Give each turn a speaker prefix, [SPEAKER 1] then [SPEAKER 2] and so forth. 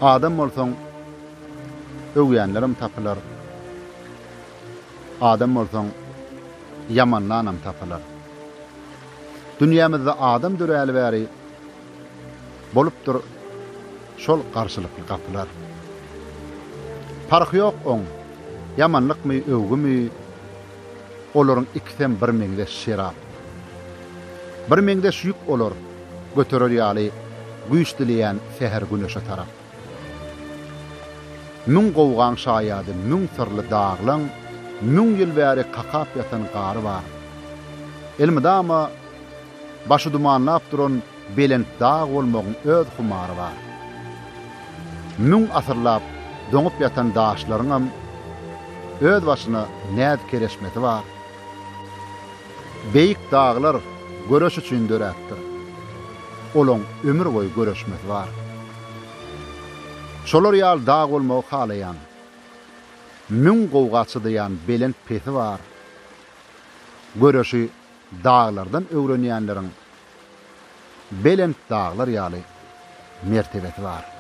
[SPEAKER 1] Adam bolsaň öwýänlerim tapylar. Adam bolsaň yamanlanam tapylar. Dünyamyzda adam döräli bäri bolupdyr şol garşylykly gapylar. Farky ýok oň. Yamanlykmy, öwgümi, olaryň ikisiň bir meňdeş şerap. Bir meňdeş ýük olar, göterer ýaly güýçlileýän seher güneşe tarap. Müň gowgan şaýady, müň sırly dağlaň, müň ýyl bäri kakap ýatan gary bar. Elmidama başy dumanlap duran belent dağ bolmagyň öz humary bar. Müň asyrlap doňup ýatan daşlaryňam öz başyna näde kereşmeti bar. Beýik dağlar göreş üçin döräkdir. Olaň ömür boýy göreşmeti bar. Şolar ýal dağ bolmagy halaýan, müň gowgaçy diýen belent peti bar. Göreşi dağlardan öwrenýänleriň belent dağlar ýaly mertebeti bar.